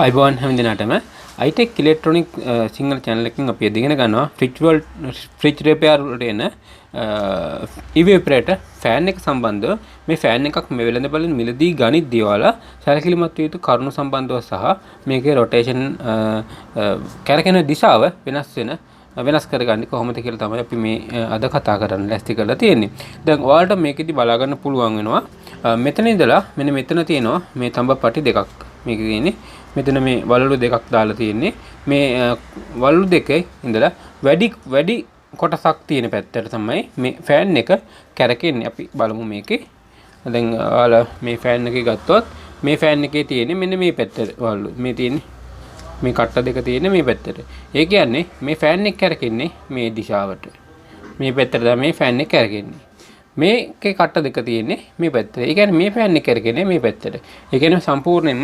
අයිබෝන් හැම දිනටම iTEC ඉලෙක්ට්‍රොනික single channel එකකින් අපි ඉගෙන ගන්නවා fridge repair වලට එන evaporator fan එක සම්බන්ධව මේ fan එකක් මේ වෙළඳ බලන මිලදී ගනිද්දී වල සැලකිලිමත් විය යුතු කරුණු සම්බන්ධව සහ මේකේ rotation කැරකෙන දිශාව වෙනස් කරගන්නේ කොහොමද කියලා තමයි අපි මේ අද කතා කරන්න ලෑස්ති කරලා තියෙන්නේ. දැන් ඔයාලට මේකෙදි බලා ගන්න පුළුවන් වෙනවා. මෙතන ඉඳලා මෙන්න මෙතන තියෙනවා මේ තඹපටි දෙකක්. මේක තියෙන්නේ මෙතන මේ වලලු දෙකක් දාලා තියෙන්නේ. මේ වලලු දෙකේ ඉඳලා වැඩි කොටසක් තියෙන පැත්තට තමයි මේ ෆෑන් එක කැරකෙන්නේ. අපි බලමු මේකේ. දැන් ඔයාලා මේ ෆෑන් එකේ ගත්තොත් මේ ෆෑන් එකේ තියෙන්නේ මෙන්න මේ පැත්තට වලලු. මේ තියෙන්නේ මේ කට්ට දෙක තියෙන මේ පැත්තට. ඒ කියන්නේ මේ ෆෑන් එක කැරකෙන්නේ මේ දිශාවට. මේ පැත්තට තමයි මේ ෆෑන් එක කැරකෙන්නේ. මේකේ කට්ට දෙක තියෙන්නේ මේ පැත්තට. ඒ කියන්නේ මේ ෆෑන් එක කැරකෙන්නේ මේ පැත්තට. ඒ කියන්නේ සම්පූර්ණයෙන්ම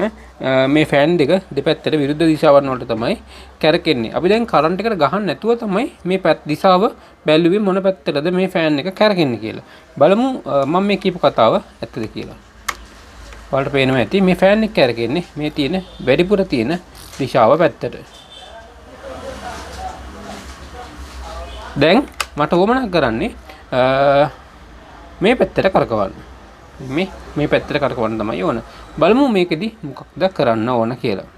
මේ ෆෑන් දෙක දෙපැත්තට විරුද්ධ දිශාවන් වලට තමයි කැරකෙන්නේ. අපි දැන් කරන්ට් එකට ගහන්න නැතුව තමයි මේ දිශාව බැලුවේ මොන පැත්තටද මේ ෆෑන් එක කැරකෙන්නේ කියලා. බලමු මම මේ කියපු කතාව ඇත්තද කියලා. ඔයාලට පේනවා ඇති මේ ෆෑන් එක කැරකෙන්නේ මේ තියෙන වැඩිපුර තියෙන දිශාව පැත්තට. දැන් මට ඕමනා කරන්නේ මේ පැත්තට කරකවන්න. මේ පැත්තට කරකවන්න තමයි ඕන. බලමු මේකෙදි මොකක්ද කරන්න ඕන කියලා.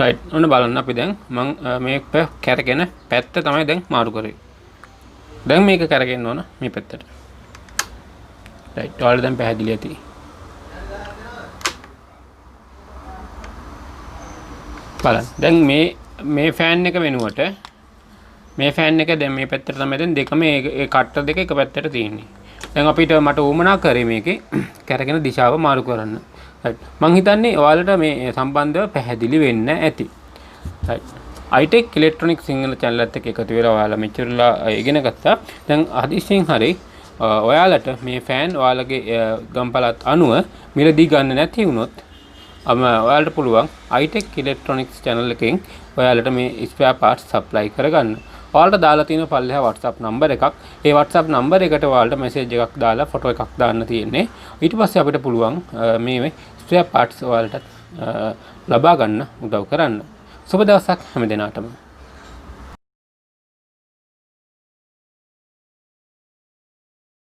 right ඔන්න බලන්න අපි දැන් මම මේ කැරගෙන පැත්ත තමයි දැන් මාරු කරේ. දැන් මේක කැරගෙන්න ඕන මේ පැත්තට. right ඔයාලා දැන් පැහැදිලි ඇති. බලන්න දැන් මේ ෆෑන් එක වෙනුවට මේ ෆෑන් එක දැන් මේ පැත්තට තමයි දැන් දෙකම ඒ කට්ට දෙක එක පැත්තට තියෙන්නේ. දැන් අපිට මට උවමනා කරේ මේකේ කැරගෙන දිශාව මාරු කරන්න. මං හිතන්නේ ඔයාලට මේ සම්බන්ධව පැහැදිලි වෙන්න ඇති. iTEC ඉලෙක්ට්‍රොනික සිංහල channel එකත් එක්ක එකතු වෙලා ඔයාලා මෙච්චරලා ඉගෙන ගත්තා. දැන් හදිස්සියෙන් හරි ඔයාලට මේ ෆෑන් ඔයාලගේ ගම්පලත් අනුව මිලදී ගන්න නැති වුණොත් ඔයාලට පුළුවන් iTEC ඉලෙක්ට්‍රොනික්ස් channel එකෙන් ඔයාලට මේ ස්පෙයා පාර්ට්ස් සප්ලයි කරගන්න. ඔයාලට දාලා තියෙන පල්ලෙහා WhatsApp නම්බර් එකක්. ඒ WhatsApp නම්බර් එකට ඔයාලට මැසේජ් එකක් දාලා ෆොටෝ එකක් දාන්න තියෙන්නේ. ඊට පස්සේ අපිට පුළුවන් මේ ස්පෙයා පාර්ට්ස් ඔයාලට ලබා ගන්න උදව් කරන්න. සුබ දවසක් හැම දිනකටම.